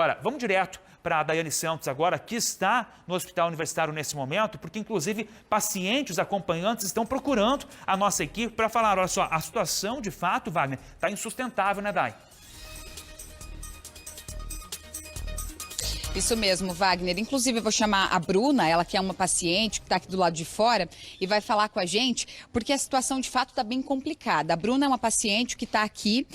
Agora, vamos direto para a Daiane Santos agora, que está no Hospital Universitário nesse momento, porque inclusive pacientes, acompanhantes estão procurando a nossa equipe para falar, olha só, a situação de fato, Wagner, está insustentável, né, Dai? Isso mesmo, Wagner. Inclusive, eu vou chamar a Bruna, ela que é uma paciente que está aqui do lado de fora e vai falar com a gente, porque a situação de fato está bem complicada. A Bruna é uma paciente que está aqui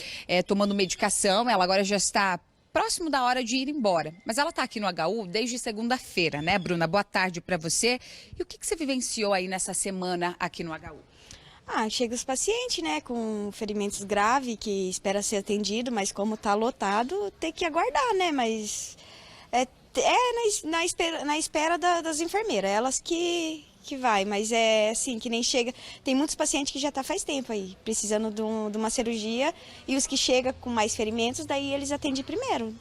tomando medicação, ela agora já está próximo da hora de ir embora. Mas ela está aqui no HU desde segunda-feira, né, Bruna? Boa tarde para você. E o que você vivenciou aí nessa semana aqui no HU? Chega os pacientes, né, com ferimentos graves, que espera ser atendido, mas como está lotado, tem que aguardar, né, mas na espera das enfermeiras, elas que vai, mas é assim, que nem chega, tem muitos pacientes que já tá faz tempo aí, precisando de uma cirurgia, e os que chegam com mais ferimentos, daí eles atendem primeiro.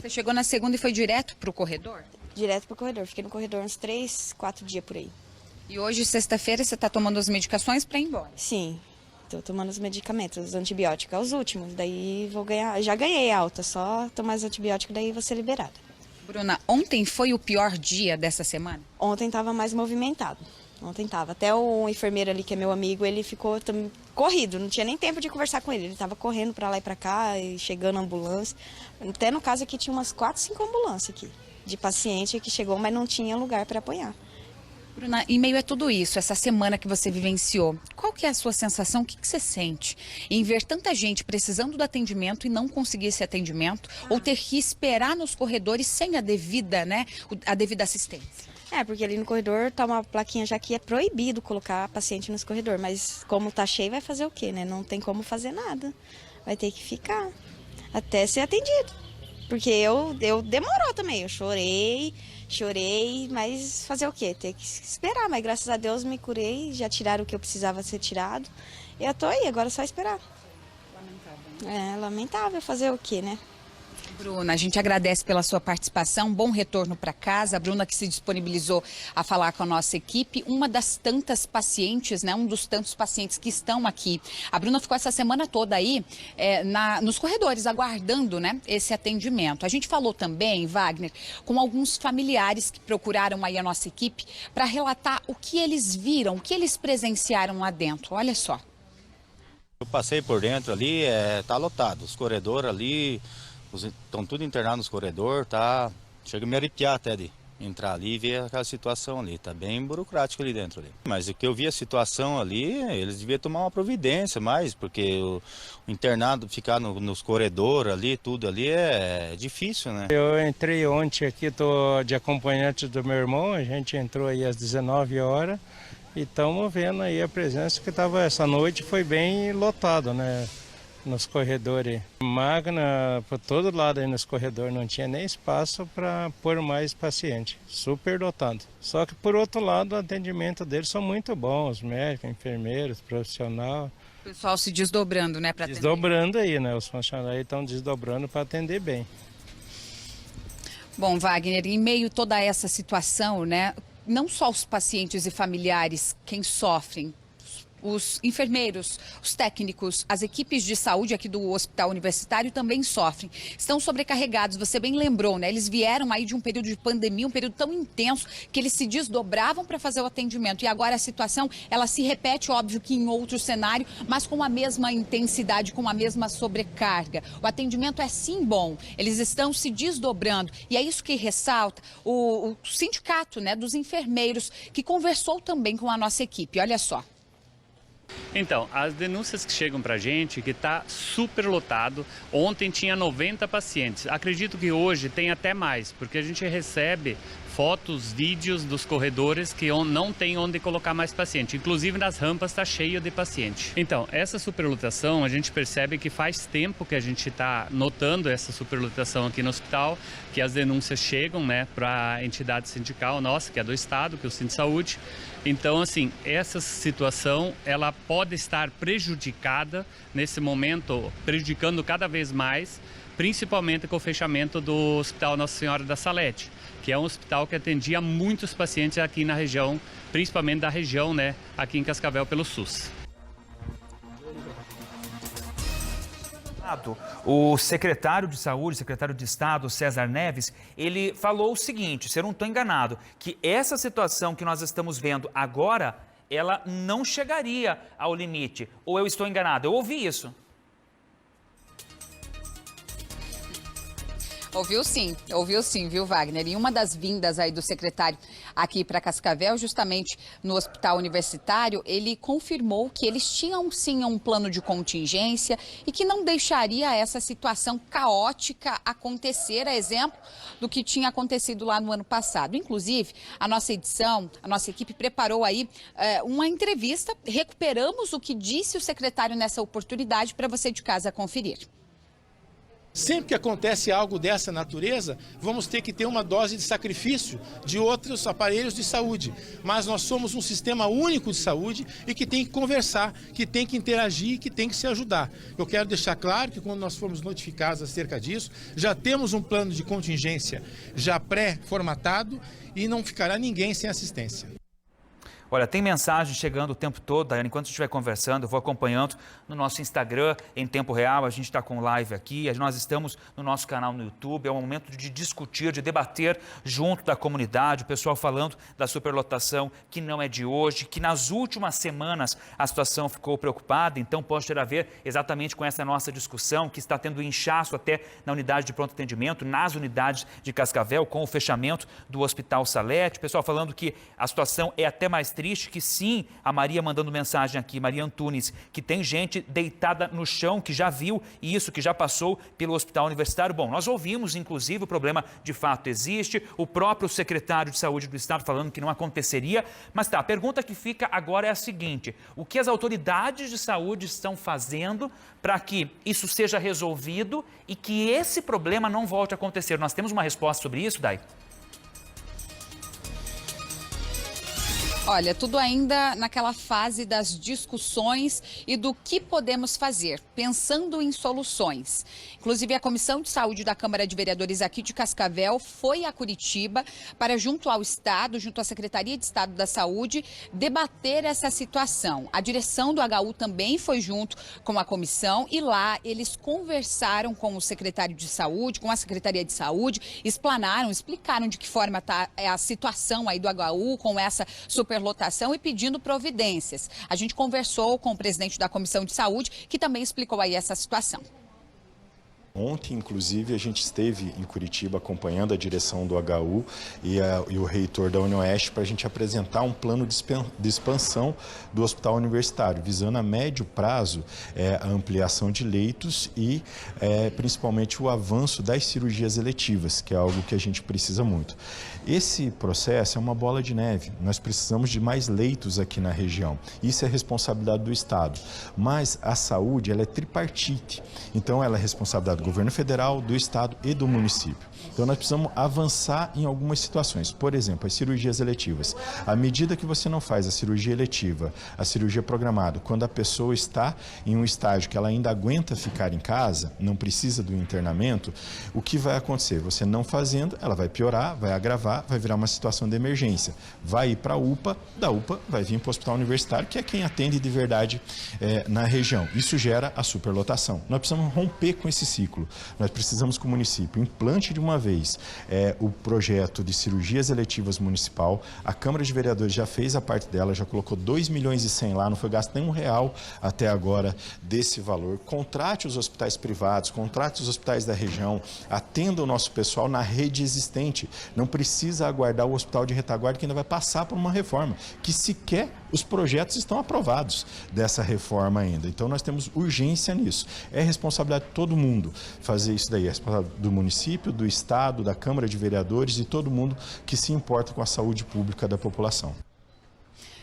Você chegou na segunda e foi direto pro corredor? Direto pro corredor, fiquei no corredor uns 3, 4 dias por aí. E hoje, sexta-feira, você tá tomando as medicações para ir embora? Sim, tô tomando os medicamentos, os antibióticos, os últimos, daí vou ganhar, já ganhei alta, só tomar os antibióticos, daí vou ser liberada. Bruna, ontem foi o pior dia dessa semana? Ontem estava mais movimentado. Ontem estava. Até o enfermeiro ali, que é meu amigo, ele ficou corrido. Não tinha nem tempo de conversar com ele. Ele estava correndo para lá e para cá, e chegando a ambulância. Até no caso aqui tinha umas 4, 5 ambulâncias aqui. De paciente que chegou, mas não tinha lugar para apoiar. Bruna, em meio a tudo isso, essa semana que você vivenciou, qual que é a sua sensação? O que você sente em ver tanta gente precisando do atendimento e não conseguir esse atendimento, ou ter que esperar nos corredores sem a devida, né, a devida assistência? Porque ali no corredor tá uma plaquinha já que é proibido colocar paciente nos corredores, mas como tá cheio vai fazer o quê, né? Não tem como fazer nada, vai ter que ficar até ser atendido, porque eu demorou também, eu chorei, mas fazer o quê? Ter que esperar, mas graças a Deus me curei, já tiraram o que eu precisava ser tirado. E eu tô aí, agora é só esperar. Lamentável. Lamentável, fazer o quê, né? Bruna, a gente agradece pela sua participação, bom retorno para casa. A Bruna que se disponibilizou a falar com a nossa equipe, uma das tantas pacientes, né, um dos tantos pacientes que estão aqui. A Bruna ficou essa semana toda aí nos corredores, aguardando, né, esse atendimento. A gente falou também, Wagner, com alguns familiares que procuraram aí a nossa equipe para relatar o que eles viram, o que eles presenciaram lá dentro. Olha só. Eu passei por dentro ali, tá lotado, os corredores ali... Estão tudo internados nos corredores, tá? Chega a me arrepiar até de entrar ali e ver aquela situação ali. Tá bem burocrático ali dentro ali. Mas o que eu vi a situação ali, eles deviam tomar uma providência mais, porque o internado ficar nos corredores ali, tudo ali é difícil, né? Eu entrei ontem aqui, tô de acompanhante do meu irmão, a gente entrou aí às 19 horas e estamos vendo aí a presença que estava essa noite, foi bem lotado, né? Nos corredores. Magna, por todo lado aí nos corredores, não tinha nem espaço para pôr mais paciente, super lotado. Só que por outro lado, o atendimento deles são muito bons, médicos, enfermeiros, profissional. O pessoal se desdobrando, né, para atender. Desdobrando aí, né, os funcionários estão desdobrando para atender bem. Bom, Wagner, em meio a toda essa situação, né, não só os pacientes e familiares quem sofrem, os enfermeiros, os técnicos, as equipes de saúde aqui do Hospital Universitário também sofrem. Estão sobrecarregados, você bem lembrou, né? Eles vieram aí de um período de pandemia, um período tão intenso que eles se desdobravam para fazer o atendimento. E agora a situação, ela se repete, óbvio que em outro cenário, mas com a mesma intensidade, com a mesma sobrecarga. O atendimento é sim bom, eles estão se desdobrando. E é isso que ressalta o sindicato, né, dos enfermeiros, que conversou também com a nossa equipe. Olha só. Então, as denúncias que chegam para a gente que está super lotado. Ontem tinha 90 pacientes. Acredito que hoje tem até mais, porque a gente recebe fotos, vídeos dos corredores que não tem onde colocar mais paciente. Inclusive nas rampas está cheio de paciente. Então, essa superlotação, a gente percebe que faz tempo que a gente está notando essa superlotação aqui no hospital, que as denúncias chegam, né, para a entidade sindical nossa, que é do Estado, que é o Sindisaúde. Então, assim, essa situação, ela pode estar prejudicada nesse momento, prejudicando cada vez mais, principalmente com o fechamento do Hospital Nossa Senhora da Salete, que é um hospital que atendia muitos pacientes aqui na região, principalmente da região, né, aqui em Cascavel pelo SUS. O secretário de Saúde, secretário de Estado, César Neves, ele falou o seguinte, se eu não estou enganado, que essa situação que nós estamos vendo agora, ela não chegaria ao limite. Ou eu estou enganado? Eu ouvi isso. Ouviu sim, viu, Wagner? E uma das vindas aí do secretário aqui para Cascavel, justamente no Hospital Universitário, ele confirmou que eles tinham sim um plano de contingência e que não deixaria essa situação caótica acontecer, a exemplo do que tinha acontecido lá no ano passado. Inclusive, a nossa equipe preparou aí uma entrevista, recuperamos o que disse o secretário nessa oportunidade para você de casa conferir. Sempre que acontece algo dessa natureza, vamos ter que ter uma dose de sacrifício de outros aparelhos de saúde. Mas nós somos um sistema único de saúde e que tem que conversar, que tem que interagir, que tem que se ajudar. Eu quero deixar claro que quando nós formos notificados acerca disso, já temos um plano de contingência já pré-formatado e não ficará ninguém sem assistência. Olha, tem mensagem chegando o tempo todo, Daiane, enquanto estiver conversando, eu vou acompanhando no nosso Instagram, em tempo real, a gente está com live aqui, nós estamos no nosso canal no YouTube, é um momento de discutir, de debater junto da comunidade, o pessoal falando da superlotação que não é de hoje, que nas últimas semanas a situação ficou preocupada, então pode ter a ver exatamente com essa nossa discussão, que está tendo inchaço até na unidade de pronto atendimento, nas unidades de Cascavel, com o fechamento do Hospital Salete, o pessoal falando que a situação é até mais triste, que sim, a Maria mandando mensagem aqui, Maria Antunes, que tem gente deitada no chão, que já viu isso, que já passou pelo Hospital Universitário. Bom, nós ouvimos, inclusive, o problema de fato existe, o próprio secretário de Saúde do Estado falando que não aconteceria, mas tá, a pergunta que fica agora é a seguinte, o que as autoridades de saúde estão fazendo para que isso seja resolvido e que esse problema não volte a acontecer? Nós temos uma resposta sobre isso, Dai? Olha, tudo ainda naquela fase das discussões e do que podemos fazer, pensando em soluções. Inclusive, a Comissão de Saúde da Câmara de Vereadores aqui de Cascavel foi a Curitiba para, junto ao Estado, junto à Secretaria de Estado da Saúde, debater essa situação. A direção do HU também foi junto com a comissão e lá eles conversaram com o secretário de Saúde, com a Secretaria de Saúde, explicaram de que forma está a situação aí do HU com essa superlotação e pedindo providências. A gente conversou com o presidente da Comissão de Saúde, que também explicou aí essa situação. Ontem, inclusive, a gente esteve em Curitiba acompanhando a direção do HU e o reitor da UniOeste para a gente apresentar um plano de expansão do Hospital Universitário, visando a médio prazo a ampliação de leitos e principalmente o avanço das cirurgias eletivas, que é algo que a gente precisa muito. Esse processo é uma bola de neve, nós precisamos de mais leitos aqui na região, isso é responsabilidade do Estado, mas a saúde ela é tripartite, então ela é responsabilidade do governo federal, do Estado e do município. Então nós precisamos avançar em algumas situações, por exemplo, as cirurgias eletivas. À medida que você não faz a cirurgia eletiva, a cirurgia programada, quando a pessoa está em um estágio que ela ainda aguenta ficar em casa, não precisa do internamento, o que vai acontecer? Você não fazendo, ela vai piorar, vai agravar, vai virar uma situação de emergência. Vai ir para a UPA, da UPA vai vir para o Hospital Universitário, que é quem atende de verdade na região. Isso gera a superlotação. Nós precisamos romper com esse ciclo. Nós precisamos que o município implante de uma vez o projeto de cirurgias eletivas municipal. A Câmara de Vereadores já fez a parte dela, já colocou 2 milhões e 100 lá, não foi gasto nem R$1 até agora desse valor. Contrate os hospitais privados, contrate os hospitais da região, atenda o nosso pessoal na rede existente. Não precisa aguardar o hospital de retaguarda que ainda vai passar por uma reforma, que sequer os projetos estão aprovados dessa reforma ainda. Então nós temos urgência nisso. É responsabilidade de todo mundo fazer isso daí. É responsabilidade do município, do Estado, da Câmara de Vereadores e todo mundo que se importa com a saúde pública da população.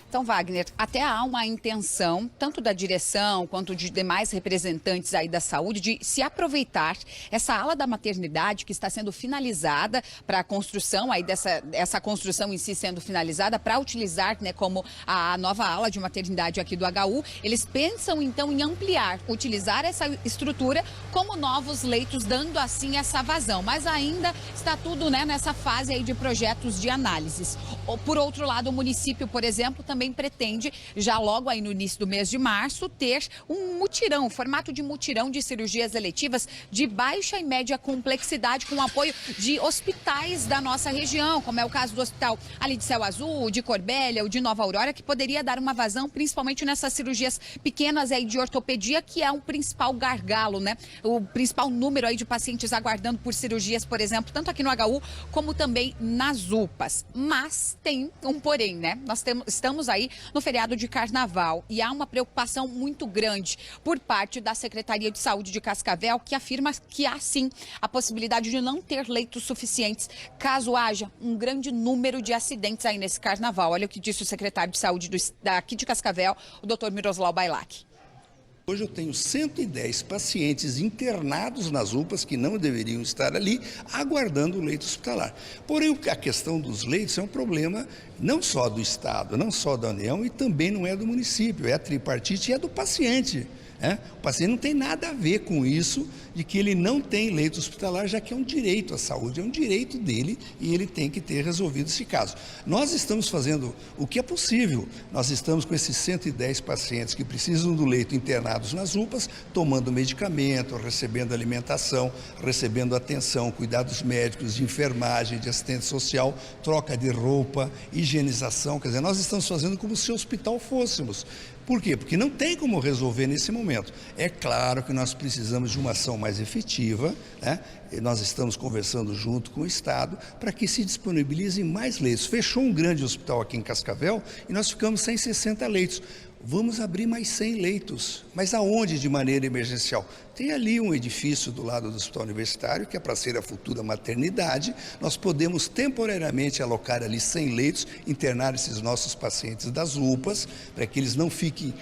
Então, Wagner, até há uma intenção, tanto da direção quanto de demais representantes aí da saúde, de se aproveitar essa ala da maternidade que está sendo finalizada para a construção, aí essa construção em si sendo finalizada, para utilizar, né, como a nova ala de maternidade aqui do HU. Eles pensam, então, em ampliar, utilizar essa estrutura como novos leitos, dando assim essa vazão. Mas ainda está tudo, né, nessa fase aí de projetos de análises. Por outro lado, o município, por exemplo, também também pretende, já logo aí no início do mês de março, ter um mutirão, formato de mutirão de cirurgias eletivas de baixa e média complexidade, com apoio de hospitais da nossa região, como é o caso do hospital ali de Céu Azul, de Corbélia, o de Nova Aurora, que poderia dar uma vazão, principalmente nessas cirurgias pequenas aí de ortopedia, que é o principal gargalo, né? O principal número aí de pacientes aguardando por cirurgias, por exemplo, tanto aqui no HU como também nas UPAs. Mas tem um porém, né? Estamos aí no feriado de Carnaval e há uma preocupação muito grande por parte da Secretaria de Saúde de Cascavel, que afirma que há sim a possibilidade de não ter leitos suficientes caso haja um grande número de acidentes aí nesse Carnaval. Olha o que disse o secretário de Saúde daqui de Cascavel, o Dr. Miroslav Bailac. Hoje eu tenho 110 pacientes internados nas UPAs que não deveriam estar ali, aguardando o leito hospitalar. Porém, a questão dos leitos é um problema não só do Estado, não só da União e também não é do município, é a tripartite e é do paciente. O paciente não tem nada a ver com isso, de que ele não tem leito hospitalar, já que é um direito à saúde, é um direito dele e ele tem que ter resolvido esse caso. Nós estamos fazendo o que é possível, nós estamos com esses 110 pacientes que precisam do leito internados nas UPAs, tomando medicamento, recebendo alimentação, recebendo atenção, cuidados médicos, de enfermagem, de assistente social, troca de roupa, higienização, quer dizer, nós estamos fazendo como se o hospital fôssemos. Por quê? Porque não tem como resolver nesse momento. É claro que nós precisamos de uma ação mais efetiva, né? E nós estamos conversando junto com o Estado para que se disponibilizem mais leitos. Fechou um grande hospital aqui em Cascavel e nós ficamos sem 60 leitos. Vamos abrir mais 100 leitos. Mas aonde de maneira emergencial? Tem ali um edifício do lado do Hospital Universitário, que é para ser a futura maternidade. Nós podemos temporariamente alocar ali 100 leitos, internar esses nossos pacientes das UPAs, para que eles não fiquem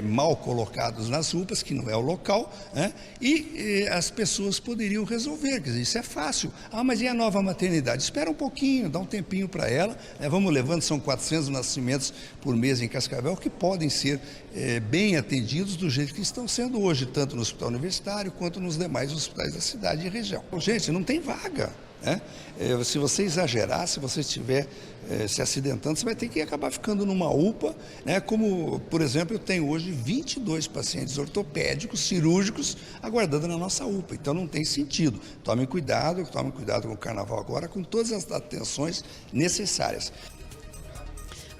mal colocados nas UPAs, que não é o local, né? E as pessoas poderiam resolver, quer dizer, isso é fácil. Ah, mas e a nova maternidade? Espera um pouquinho, dá um tempinho para ela, né? Vamos levando, são 400 nascimentos por mês em Cascavel, que podem ser bem atendidos do jeito que estão sendo hoje, tanto no Hospital Universitário quanto nos demais hospitais da cidade e região. Gente, não tem vaga, né? Se você exagerar, se você estiver se acidentando, você vai ter que acabar ficando numa UPA, né? Como, por exemplo, eu tenho hoje 22 pacientes ortopédicos, cirúrgicos, aguardando na nossa UPA. Então não tem sentido. Tomem cuidado com o Carnaval agora, com todas as atenções necessárias.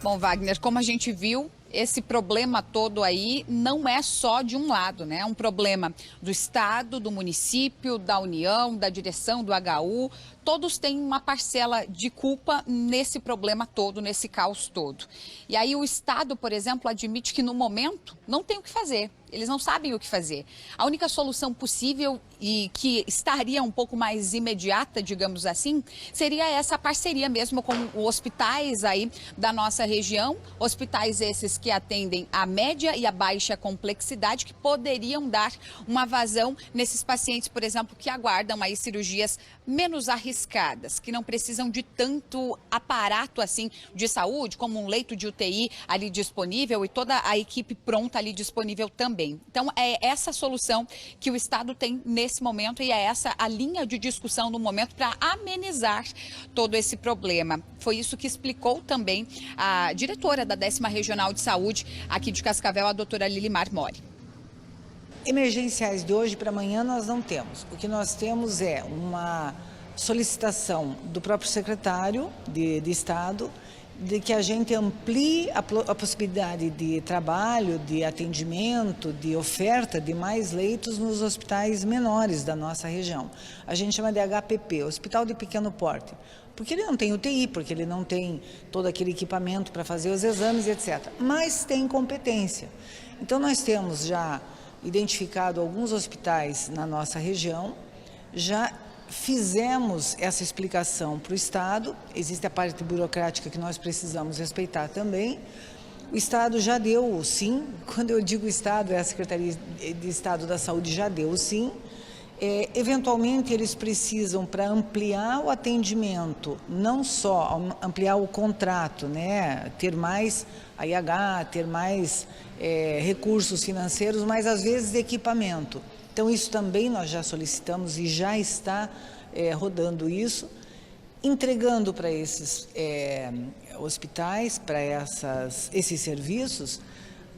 Bom, Wagner, como a gente viu, esse problema todo aí não é só de um lado, né? É um problema do Estado, do município, da União, da direção do HU. Todos têm uma parcela de culpa nesse problema todo, nesse caos todo. E aí o Estado, por exemplo, admite que no momento não tem o que fazer. Eles não sabem o que fazer. A única solução possível e que estaria um pouco mais imediata, digamos assim, seria essa parceria mesmo com os hospitais aí da nossa região, hospitais esses que atendem a média e a baixa complexidade, que poderiam dar uma vazão nesses pacientes, por exemplo, que aguardam aí cirurgias menos arriscadas, que não precisam de tanto aparato assim de saúde, como um leito de UTI ali disponível e toda a equipe pronta ali disponível também. Então, é essa solução que o Estado tem nesse momento e é essa a linha de discussão no momento para amenizar todo esse problema. Foi isso que explicou também a diretora da 10ª Regional de Saúde aqui de Cascavel, a doutora Lilimar Mori. Emergenciais de hoje para amanhã nós não temos. O que nós temos é uma solicitação do próprio secretário de Estado de que a gente amplie a possibilidade de trabalho, de atendimento, de oferta de mais leitos nos hospitais menores da nossa região. A gente chama de HPP, Hospital de Pequeno Porte, porque ele não tem UTI, porque ele não tem todo aquele equipamento para fazer os exames, etc. Mas tem competência. Então nós temos já identificado alguns hospitais na nossa região, já fizemos essa explicação para o Estado, existe a parte burocrática que nós precisamos respeitar também. O Estado já deu o sim, quando eu digo Estado, é a Secretaria de Estado da Saúde já deu o sim. Eventualmente eles precisam, para ampliar o atendimento, não só ampliar o contrato, né, ter mais IH, ter mais recursos financeiros, mas às vezes equipamento. Então isso também nós já solicitamos e já está rodando isso. entregando para esses hospitais, para esses serviços,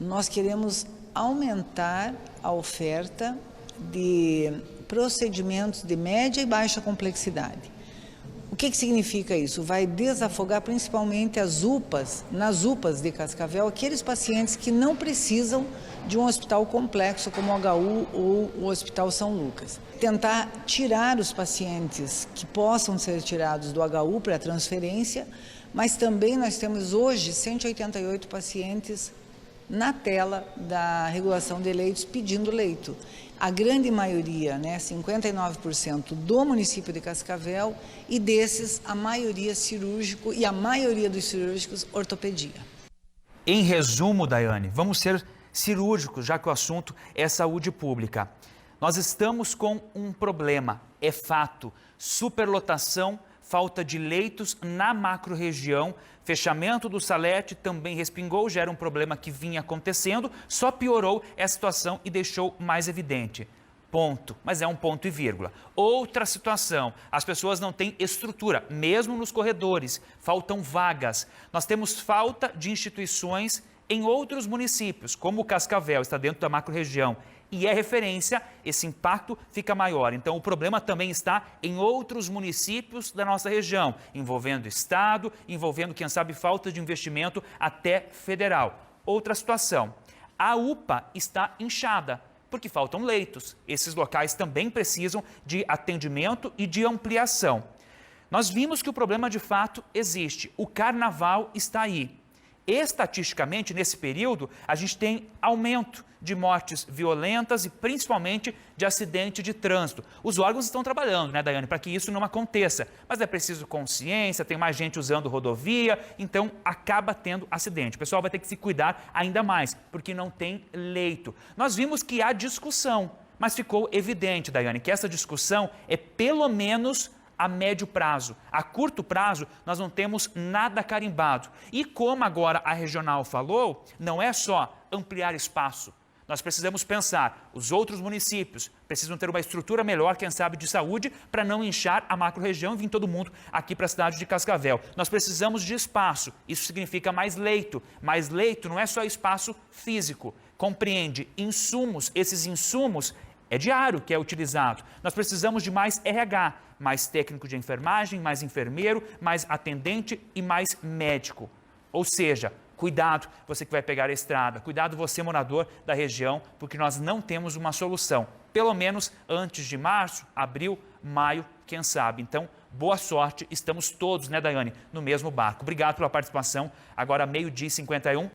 nós queremos aumentar a oferta de procedimentos de média e baixa complexidade. O que significa isso? Vai desafogar principalmente nas UPAs de Cascavel, aqueles pacientes que não precisam de um hospital complexo como o HU ou o Hospital São Lucas. Tentar tirar os pacientes que possam ser tirados do HU para transferência, mas também nós temos hoje 188 pacientes na tela da regulação de leitos pedindo leito. A grande maioria, 59% do município de Cascavel, e desses a maioria cirúrgico e a maioria dos cirúrgicos ortopedia. Em resumo, Daiane, vamos ser cirúrgicos, já que o assunto é saúde pública. Nós estamos com um problema, é fato, superlotação, falta de leitos na macro-região, fechamento do Salete também respingou, já era um problema que vinha acontecendo, só piorou essa situação e deixou mais evidente. Ponto, mas é um ponto e vírgula. Outra situação, as pessoas não têm estrutura, mesmo nos corredores, faltam vagas. Nós temos falta de instituições em outros municípios, como o Cascavel, está dentro da macro-região, e é referência, esse impacto fica maior. Então, o problema também está em outros municípios da nossa região, envolvendo Estado, envolvendo, quem sabe, falta de investimento até federal. Outra situação, a UPA está inchada, porque faltam leitos. Esses locais também precisam de atendimento e de ampliação. Nós vimos que o problema, de fato, existe. O carnaval está aí. Estatisticamente, nesse período, a gente tem aumento de mortes violentas e principalmente de acidente de trânsito. Os órgãos estão trabalhando, Daiane, para que isso não aconteça. Mas é preciso consciência, tem mais gente usando rodovia, então acaba tendo acidente. O pessoal vai ter que se cuidar ainda mais, porque não tem leito. Nós vimos que há discussão, mas ficou evidente, Daiane, que essa discussão é pelo menos a médio prazo. A curto prazo, nós não temos nada carimbado. E como agora a regional falou, não é só ampliar espaço. Nós precisamos pensar, os outros municípios precisam ter uma estrutura melhor, quem sabe, de saúde, para não inchar a macro-região e vir todo mundo aqui para a cidade de Cascavel. Nós precisamos de espaço, isso significa mais leito. Mais leito não é só espaço físico, compreende insumos, esses insumos é diário que é utilizado. Nós precisamos de mais RH, mais técnico de enfermagem, mais enfermeiro, mais atendente e mais médico. Ou seja, cuidado você que vai pegar a estrada, cuidado você morador da região, porque nós não temos uma solução. Pelo menos antes de março, abril, maio, quem sabe. Então, boa sorte, estamos todos, Daiane, no mesmo barco. Obrigado pela participação. Agora, 12h51.